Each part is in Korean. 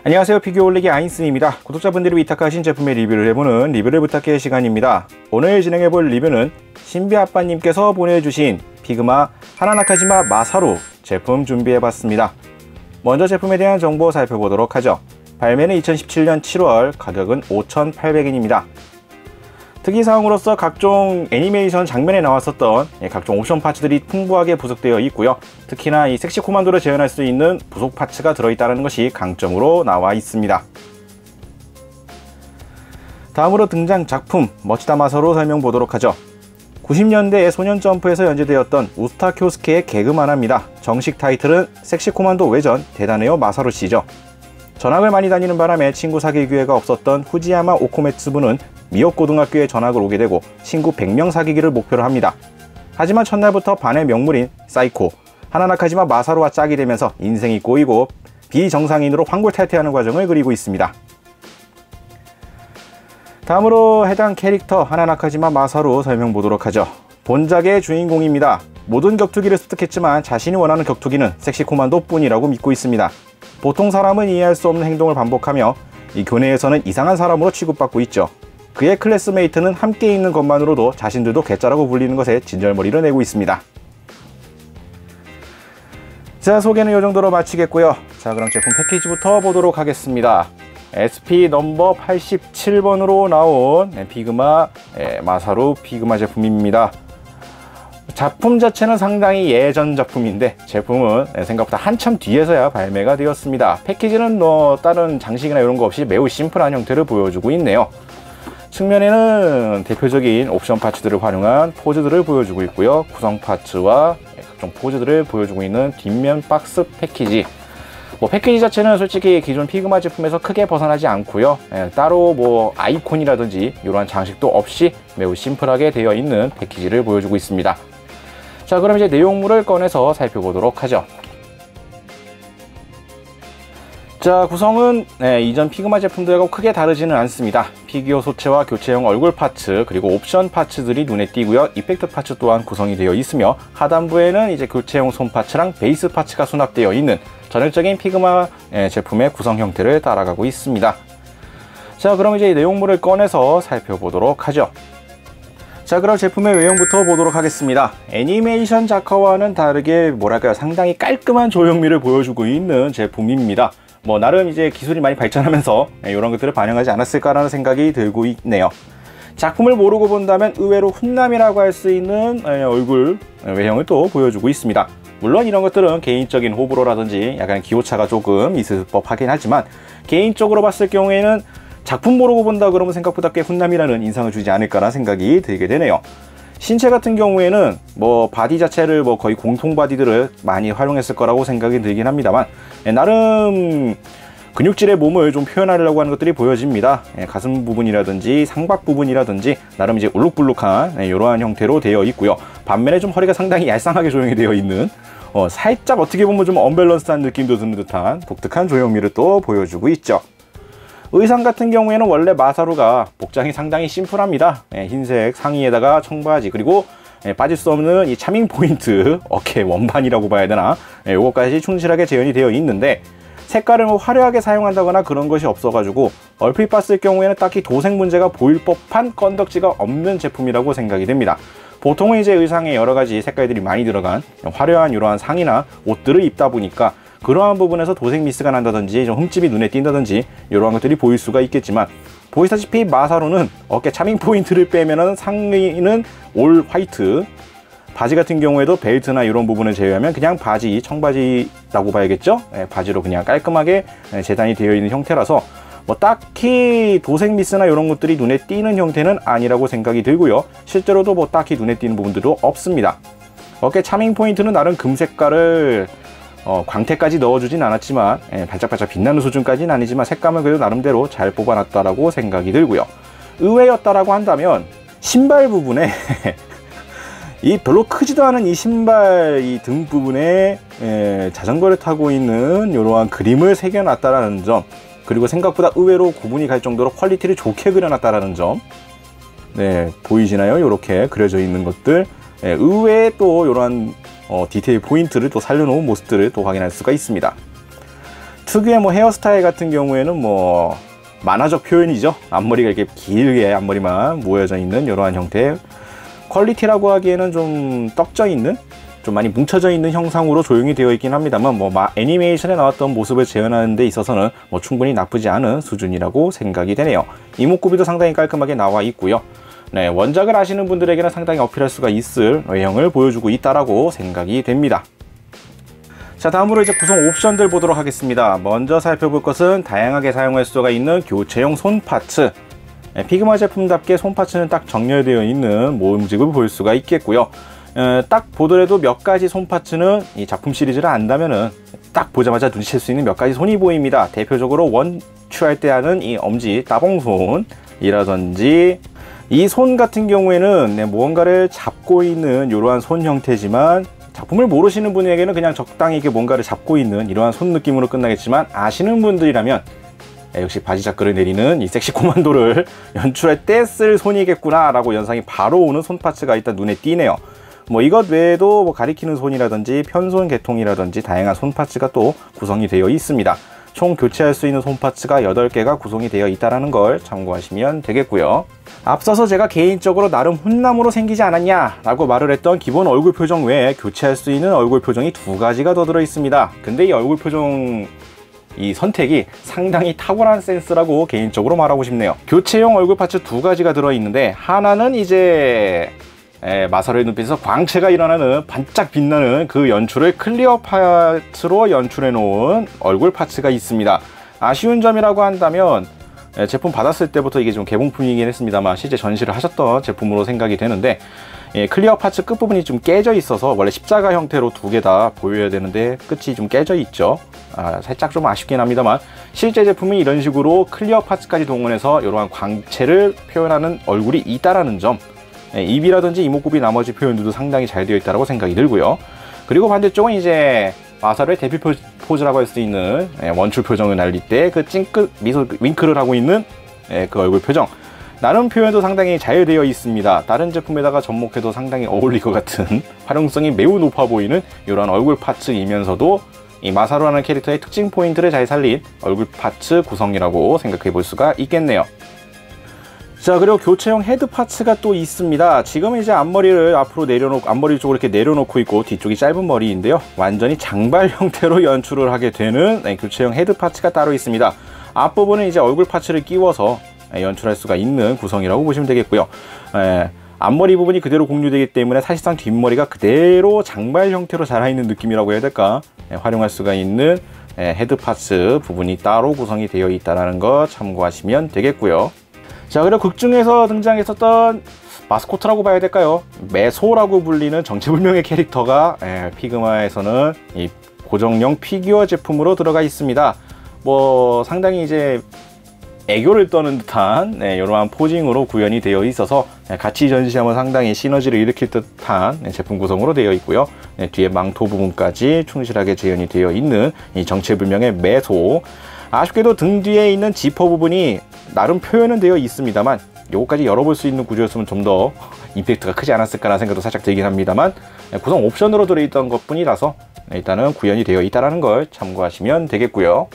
안녕하세요, 피규어 올리기 아인슨입니다. 구독자분들이 위탁하신 제품의 리뷰를 해보는 리뷰를 부탁해 시간입니다. 오늘 진행해볼 리뷰는 신비아빠님께서 보내주신 피그마 하나나카지마 마사루 제품 준비해봤습니다. 먼저 제품에 대한 정보 살펴보도록 하죠. 발매는 2017년 7월, 가격은 5,800엔입니다. 특이사항으로서 각종 애니메이션 장면에 나왔었던 각종 옵션 파츠들이 풍부하게 부속되어 있고요. 특히나 이 섹시 코만도를 재현할 수 있는 부속 파츠가 들어있다는 것이 강점으로 나와 있습니다. 다음으로 등장 작품 멋지다 마사루 설명 보도록 하죠. 90년대에 소년점프에서 연재되었던 우스타 쿄스케의 개그 만화입니다. 정식 타이틀은 섹시 코만도 외전 대단해요 마사루 씨죠. 전학을 많이 다니는 바람에 친구 사귈 기회가 없었던 후지야마 오코메츠부는 미역 고등학교에 전학을 오게 되고 친구 100명 사귀기를 목표로 합니다. 하지만 첫날부터 반의 명물인 사이코 하나나카지마 마사루와 짝이 되면서 인생이 꼬이고 비정상인으로 환골탈퇴하는 과정을 그리고 있습니다. 다음으로 해당 캐릭터 하나나카지마 마사루 설명 보도록 하죠. 본작의 주인공입니다. 모든 격투기를 습득했지만 자신이 원하는 격투기는 섹시 코만도 뿐이라고 믿고 있습니다. 보통 사람은 이해할 수 없는 행동을 반복하며 이 교내에서는 이상한 사람으로 취급받고 있죠. 그의 클래스메이트는 함께 있는 것만으로도 자신들도 개짜라고 불리는 것에 진절머리를 내고 있습니다. 자, 소개는 이 정도로 마치겠고요. 자, 그럼 제품 패키지부터 보도록 하겠습니다. SP 넘버 87번으로 나온 피그마 마사루 피그마 제품입니다. 작품 자체는 상당히 예전 작품인데 제품은 생각보다 한참 뒤에서야 발매가 되었습니다. 패키지는 다른 장식이나 이런 거 없이 매우 심플한 형태를 보여주고 있네요. 측면에는 대표적인 옵션 파츠들을 활용한 포즈들을 보여주고 있고요. 구성 파츠와 각종 포즈들을 보여주고 있는 뒷면 박스 패키지. 패키지 자체는 솔직히 기존 피그마 제품에서 크게 벗어나지 않고요. 따로 아이콘이라든지 이러한 장식도 없이 매우 심플하게 되어 있는 패키지를 보여주고 있습니다. 자, 그럼 이제 내용물을 꺼내서 살펴보도록 하죠. 자, 구성은 이전 피그마 제품들하고 크게 다르지는 않습니다. 피규어 소체와 교체형 얼굴 파츠 그리고 옵션 파츠들이 눈에 띄고요. 이펙트 파츠 또한 구성이 되어 있으며 하단부에는 이제 교체형 손 파츠랑 베이스 파츠가 수납되어 있는 전형적인 피그마 제품의 구성 형태를 따라가고 있습니다. 자, 그럼 이제 내용물을 꺼내서 살펴보도록 하죠. 자, 그럼 제품의 외형부터 보도록 하겠습니다. 애니메이션 작화와는 다르게 상당히 깔끔한 조형미를 보여주고 있는 제품입니다. 나름 이제 기술이 많이 발전하면서 이런 것들을 반영하지 않았을까라는 생각이 들고 있네요. 작품을 모르고 본다면 의외로 훈남이라고 할 수 있는 얼굴 외형을 또 보여주고 있습니다. 물론 이런 것들은 개인적인 호불호라든지 약간 기호차가 조금 있을 법하긴 하지만 개인적으로 봤을 경우에는 작품 모르고 본다 그러면 생각보다 꽤 훈남이라는 인상을 주지 않을까라는 생각이 들게 되네요. 신체 같은 경우에는 바디 자체를 거의 공통 바디들을 많이 활용했을 거라고 생각이 들긴 합니다만 나름 근육질의 몸을 좀 표현하려고 하는 것들이 보여집니다. 가슴 부분이라든지 상박 부분이라든지 나름 이제 울룩불룩한 이러한 형태로 되어 있고요. 반면에 좀 허리가 상당히 얄쌍하게 조형이 되어 있는 살짝 어떻게 보면 좀 언밸런스한 느낌도 드는 듯한 독특한 조형미를 또 보여주고 있죠. 의상 같은 경우에는 원래 마사루가 복장이 상당히 심플합니다. 흰색 상의에다가 청바지 그리고 빠질 수 없는 이 차밍 포인트 어깨 원반이라고 봐야 되나 요것까지 충실하게 재현이 되어 있는데 색깔을 화려하게 사용한다거나 그런 것이 없어가지고 얼핏 봤을 경우에는 딱히 도색 문제가 보일 법한 건덕지가 없는 제품이라고 생각이 됩니다. 보통은 이제 의상에 여러가지 색깔들이 많이 들어간 화려한 이러한 상의나 옷들을 입다 보니까 그러한 부분에서 도색 미스가 난다든지 좀 흠집이 눈에 띈다든지 이러한 것들이 보일 수가 있겠지만 보시다시피 마사루는 어깨 차밍 포인트를 빼면은 상의는 올 화이트, 바지 같은 경우에도 벨트나 이런 부분을 제외하면 그냥 바지, 청바지라고 봐야겠죠? 바지로 그냥 깔끔하게 재단이 되어 있는 형태라서 딱히 도색 미스나 이런 것들이 눈에 띄는 형태는 아니라고 생각이 들고요. 실제로도 딱히 눈에 띄는 부분들도 없습니다. 어깨 차밍 포인트는 나름 금 색깔을 광택까지 넣어주진 않았지만 반짝반짝 빛나는 수준까지는 아니지만 색감을 그래도 나름대로 잘 뽑아놨다라고 생각이 들고요. 의외였다라고 한다면 신발 부분에 이 별로 크지도 않은 이 신발 이 등 부분에 자전거를 타고 있는 이러한 그림을 새겨놨다라는 점, 그리고 생각보다 의외로 구분이 갈 정도로 퀄리티를 좋게 그려놨다라는 점, 보이시나요? 이렇게 그려져 있는 것들, 의외에 또 이러한 디테일 포인트를 또 살려놓은 모습들을 또 확인할 수가 있습니다. 특유의 뭐 헤어스타일 같은 경우에는 뭐 만화적 표현이죠. 앞머리가 이렇게 길게 앞머리만 모여져 있는 이러한 형태의 퀄리티라고 하기에는 좀 떡져 있는, 좀 많이 뭉쳐져 있는 형상으로 조용히 되어 있긴 합니다만, 뭐 애니메이션에 나왔던 모습을 재현하는 데 있어서는 뭐 충분히 나쁘지 않은 수준이라고 생각이 되네요. 이목구비도 상당히 깔끔하게 나와 있고요. 네, 원작을 아시는 분들에게는 상당히 어필할 수가 있을 외형을 보여주고 있다라고 생각이 됩니다. 자, 다음으로 이제 구성 옵션들 보도록 하겠습니다. 먼저 살펴볼 것은 다양하게 사용할 수가 있는 교체용 손 파츠. 피그마 제품답게 손 파츠는 딱 정렬되어 있는 모음집을 볼 수가 있겠고요. 딱 보더라도 몇 가지 손 파츠는 이 작품 시리즈를 안다면은 딱 보자마자 눈치챌 수 있는 몇 가지 손이 보입니다. 대표적으로 원추할 때 하는 이 엄지 따봉손이라든지, 이 손 같은 경우에는 무언가를 잡고 있는 이러한 손 형태지만, 작품을 모르시는 분에게는 그냥 적당히 이렇게 뭔가를 잡고 있는 이러한 손 느낌으로 끝나겠지만, 아시는 분들이라면 역시 바지자크를 내리는 이 섹시 코만도를 연출할 때 쓸 손이겠구나 라고 연상이 바로 오는 손 파츠가 일단 눈에 띄네요. 뭐 이것 외에도 뭐 가리키는 손이라든지 편손 개통이라든지 다양한 손 파츠가 또 구성이 되어 있습니다. 총 교체할 수 있는 손 파츠가 8개가 구성이 되어 있다는 걸 참고하시면 되겠고요. 앞서서 제가 개인적으로 나름 훈남으로 생기지 않았냐 라고 말을 했던 기본 얼굴 표정 외에 교체할 수 있는 얼굴 표정이 2가지가 더 들어 있습니다. 근데 이 얼굴 표정 이 선택이 상당히 탁월한 센스라고 개인적으로 말하고 싶네요. 교체용 얼굴 파츠 2가지가 들어있는데, 하나는 이제 마사루의 눈빛에서 광채가 일어나는 반짝 빛나는 그 연출을 클리어 파츠로 연출해 놓은 얼굴 파츠가 있습니다. 아쉬운 점이라고 한다면 제품 받았을 때부터 이게 좀 개봉품이긴 했습니다만 실제 전시를 하셨던 제품으로 생각이 되는데, 클리어 파츠 끝부분이 좀 깨져 있어서 원래 십자가 형태로 2개 다 보여야 되는데 끝이 좀 깨져 있죠. 살짝 좀 아쉽긴 합니다만, 실제 제품이 이런 식으로 클리어 파츠까지 동원해서 이러한 광채를 표현하는 얼굴이 있다라는 점, 입이라든지 이목구비 나머지 표현들도 상당히 잘 되어 있다고 생각이 들고요. 그리고 반대쪽은 이제 마사루의 대표 포즈라고 할 수 있는 원출 표정을 날릴 때 그 찡긋 미소 윙크를 하고 있는 그 얼굴 표정, 나름 표현도 상당히 잘 되어 있습니다. 다른 제품에다가 접목해도 상당히 어울릴 것 같은 활용성이 매우 높아 보이는 이런 얼굴 파츠이면서도 이 마사루라는 캐릭터의 특징 포인트를 잘 살린 얼굴 파츠 구성이라고 생각해 볼 수가 있겠네요. 자, 그리고 교체용 헤드 파츠가 또 있습니다. 지금 이제 앞머리를 앞으로 내려놓고, 앞머리 쪽으로 이렇게 내려놓고 있고 뒤쪽이 짧은 머리인데요, 완전히 장발 형태로 연출을 하게 되는 교체용 헤드 파츠가 따로 있습니다. 앞부분은 이제 얼굴 파츠를 끼워서 연출할 수가 있는 구성이라고 보시면 되겠고요. 앞머리 부분이 그대로 공유되기 때문에 사실상 뒷머리가 그대로 장발 형태로 자라있는 느낌이라고 해야 될까, 활용할 수가 있는 헤드 파츠 부분이 따로 구성이 되어 있다는 거 참고하시면 되겠고요. 자, 그리고 극중에서 등장했었던 마스코트라고 봐야 될까요? 메소라고 불리는 정체불명의 캐릭터가 피그마에서는 이 고정형 피규어 제품으로 들어가 있습니다. 뭐 상당히 이제 애교를 떠는 듯한 이러한 포징으로 구현이 되어 있어서 같이 전시하면 상당히 시너지를 일으킬 듯한 제품 구성으로 되어 있고요. 뒤에 망토 부분까지 충실하게 재현이 되어 있는 이 정체불명의 메소. 아쉽게도 등 뒤에 있는 지퍼 부분이 나름 표현은 되어 있습니다만, 요거까지 열어볼 수 있는 구조였으면 좀 더 임팩트가 크지 않았을까라는 생각도 살짝 들긴 합니다만, 구성 옵션으로 들어있던 것 뿐이라서 일단은 구현이 되어 있다는 걸 참고하시면 되겠고요.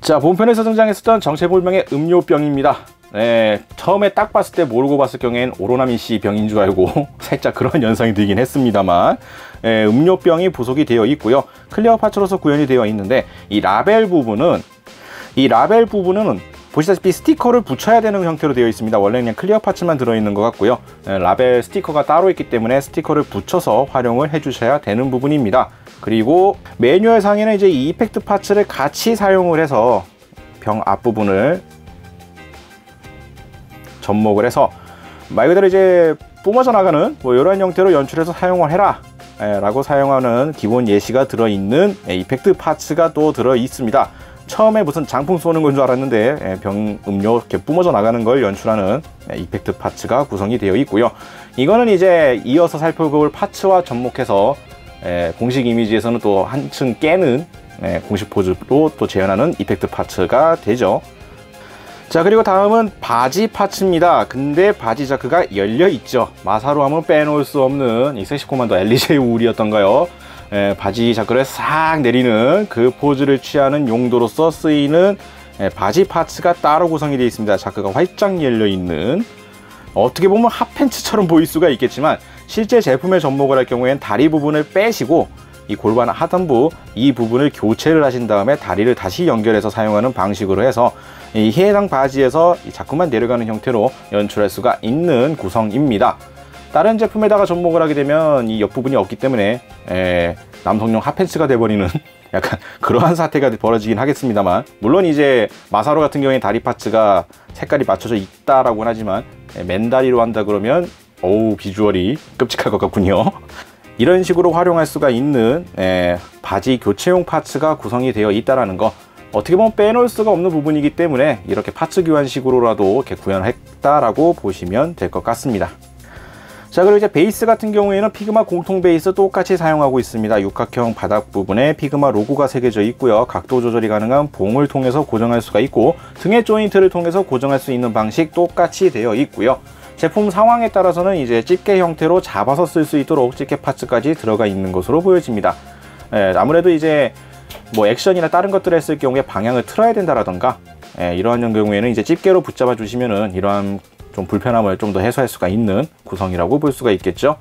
자, 본편에서 등장했었던 정체불명의 음료병입니다. 처음에 딱 봤을 때 모르고 봤을 경우엔 오로나미 씨 병인 줄 알고 살짝 그런 연상이 들긴 했습니다만, 음료병이 부속이 되어 있고요. 클리어 파츠로서 구현이 되어 있는데, 이 라벨 부분은 보시다시피 스티커를 붙여야 되는 형태로 되어 있습니다. 원래 그냥 클리어 파츠만 들어있는 것 같고요. 라벨 스티커가 따로 있기 때문에 스티커를 붙여서 활용을 해주셔야 되는 부분입니다. 그리고 매뉴얼 상에는 이제 이 이펙트 파츠를 같이 사용을 해서 병 앞부분을 접목을 해서 말 그대로 이제 뿜어져 나가는 뭐 이런 형태로 연출해서 사용을 해라 라고 사용하는 기본 예시가 들어있는 이펙트 파츠가 또 들어 있습니다. 처음에 무슨 장풍 쏘는 건 줄 알았는데 병 음료 이렇게 뿜어져 나가는 걸 연출하는 이펙트 파츠가 구성이 되어 있고요. 이거는 이제 이어서 살펴볼 파츠와 접목해서 공식 이미지에서는 또 한층 깨는 공식 포즈로 또 재현하는 이펙트 파츠가 되죠. 자, 그리고 다음은 바지 파츠입니다. 근데 바지 자크가 열려 있죠. 마사루 하면 빼놓을 수 없는 이 섹시 코만도 엘리제이 우울이었던가요? 바지 자크를 싹 내리는 그 포즈를 취하는 용도로서 쓰이는 바지 파츠가 따로 구성이 되어 있습니다. 자크가 활짝 열려 있는, 어떻게 보면 핫팬츠처럼 보일 수가 있겠지만 실제 제품에 접목을 할 경우에는 다리 부분을 빼시고 이 골반 하단부 이 부분을 교체를 하신 다음에 다리를 다시 연결해서 사용하는 방식으로 해서 이 해당 바지에서 자꾸만 내려가는 형태로 연출할 수가 있는 구성입니다. 다른 제품에다가 접목을 하게 되면 이 옆부분이 없기 때문에 남성용 핫팬츠가 돼버리는 약간 그러한 사태가 벌어지긴 하겠습니다만, 물론 이제 마사로 같은 경우에 다리 파츠가 색깔이 맞춰져 있다라고는 하지만 맨다리로 한다 그러면 어우 비주얼이 끔찍할 것 같군요. 이런 식으로 활용할 수가 있는 바지 교체용 파츠가 구성이 되어 있다는 거, 어떻게 보면 빼놓을 수가 없는 부분이기 때문에 이렇게 파츠 교환식으로라도 이렇게 구현을 했다라고 보시면 될 것 같습니다. 자, 그리고 이제 베이스 같은 경우에는 피그마 공통 베이스 똑같이 사용하고 있습니다. 육각형 바닥 부분에 피그마 로고가 새겨져 있고요. 각도 조절이 가능한 봉을 통해서 고정할 수가 있고 등의 조인트를 통해서 고정할 수 있는 방식 똑같이 되어 있고요. 제품 상황에 따라서는 이제 집게 형태로 잡아서 쓸 수 있도록 집게 파츠까지 들어가 있는 것으로 보여집니다. 아무래도 이제 뭐 액션이나 다른 것들을 했을 경우에 방향을 틀어야 된다라던가 이러한 경우에는 이제 집게로 붙잡아 주시면은 이러한 좀 불편함을 좀 더 해소할 수가 있는 구성이라고 볼 수가 있겠죠.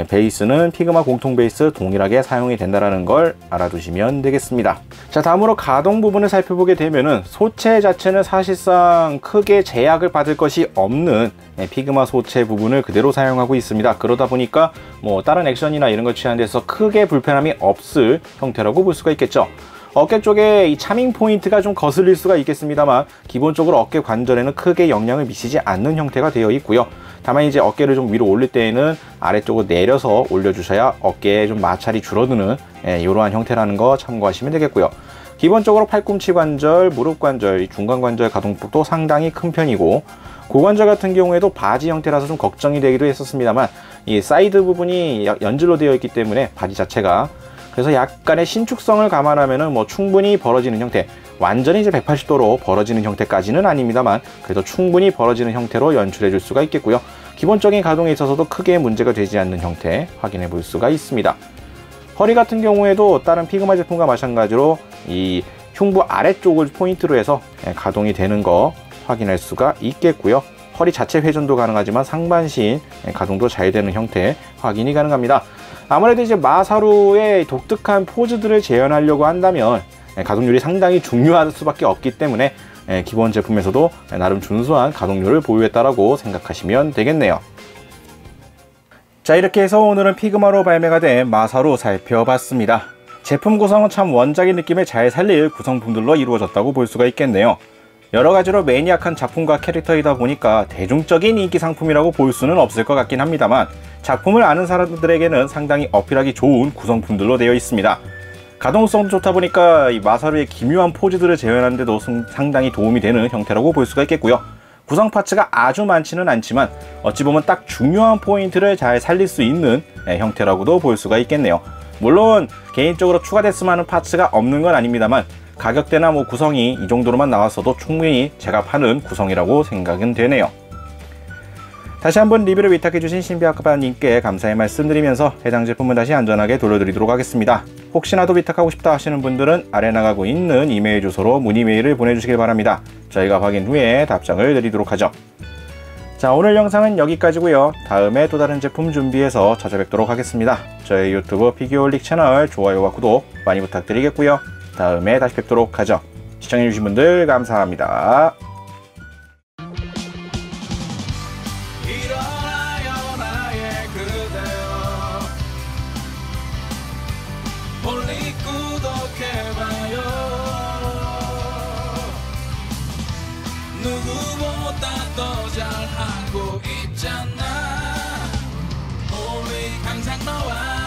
베이스는 피그마 공통 베이스 동일하게 사용이 된다는 걸 알아두시면 되겠습니다. 자, 다음으로 가동 부분을 살펴보게 되면은 소체 자체는 사실상 크게 제약을 받을 것이 없는 피그마 소체 부분을 그대로 사용하고 있습니다. 그러다 보니까 뭐 다른 액션이나 이런 걸 취하는 데서 크게 불편함이 없을 형태라고 볼 수가 있겠죠. 어깨 쪽에 이 차밍 포인트가 좀 거슬릴 수가 있겠습니다만 기본적으로 어깨 관절에는 크게 영향을 미치지 않는 형태가 되어 있고요. 다만 이제 어깨를 좀 위로 올릴 때에는 아래쪽으로 내려서 올려주셔야 어깨에 좀 마찰이 줄어드는 이러한 형태라는 거 참고하시면 되겠고요. 기본적으로 팔꿈치 관절, 무릎 관절, 중간 관절 가동폭도 상당히 큰 편이고, 고관절 같은 경우에도 바지 형태라서 좀 걱정이 되기도 했었습니다만 이 사이드 부분이 연질로 되어 있기 때문에 바지 자체가, 그래서 약간의 신축성을 감안하면은 뭐 충분히 벌어지는 형태, 완전히 이제 180도로 벌어지는 형태까지는 아닙니다만 그래도 충분히 벌어지는 형태로 연출해 줄 수가 있겠고요. 기본적인 가동에 있어서도 크게 문제가 되지 않는 형태 확인해 볼 수가 있습니다. 허리 같은 경우에도 다른 피그마 제품과 마찬가지로 이 흉부 아래쪽을 포인트로 해서 가동이 되는 거 확인할 수가 있겠고요. 허리 자체 회전도 가능하지만 상반신 가동도 잘 되는 형태 확인이 가능합니다. 아무래도 이제 마사루의 독특한 포즈들을 재현하려고 한다면 가동률이 상당히 중요할 수밖에 없기 때문에 기본 제품에서도 나름 준수한 가동률을 보유했다라고 생각하시면 되겠네요. 자, 이렇게 해서 오늘은 피그마로 발매가 된 마사루 살펴봤습니다. 제품 구성은 참 원작의 느낌을 잘 살릴 구성품들로 이루어졌다고 볼 수가 있겠네요. 여러가지로 매니악한 작품과 캐릭터이다 보니까 대중적인 인기 상품이라고 볼 수는 없을 것 같긴 합니다만 작품을 아는 사람들에게는 상당히 어필하기 좋은 구성품들로 되어 있습니다. 가동성도 좋다 보니까 이 마사루의 기묘한 포즈들을 재현하는 데도 상당히 도움이 되는 형태라고 볼 수가 있겠고요. 구성 파츠가 아주 많지는 않지만 어찌 보면 딱 중요한 포인트를 잘 살릴 수 있는 형태라고도 볼 수가 있겠네요. 물론 개인적으로 추가됐으면 하는 파츠가 없는 건 아닙니다만 가격대나 뭐 구성이 이 정도로만 나왔어도 충분히 제값하는 구성이라고 생각은 되네요. 다시 한번 리뷰를 위탁해주신 신비아카바님께 감사의 말씀드리면서 해당 제품은 다시 안전하게 돌려드리도록 하겠습니다. 혹시나도 위탁하고 싶다 하시는 분들은 아래 나가고 있는 이메일 주소로 문의 메일을 보내주시길 바랍니다. 저희가 확인 후에 답장을 드리도록 하죠. 자, 오늘 영상은 여기까지고요. 다음에 또 다른 제품 준비해서 찾아뵙도록 하겠습니다. 저희 유튜브 피규어홀릭 채널 좋아요와 구독 많이 부탁드리겠고요. 다음에 다시 뵙도록 하죠. 시청해주신 분들 감사합니다. 누구보다 더 잘하고 있잖아. 우리 항상 너와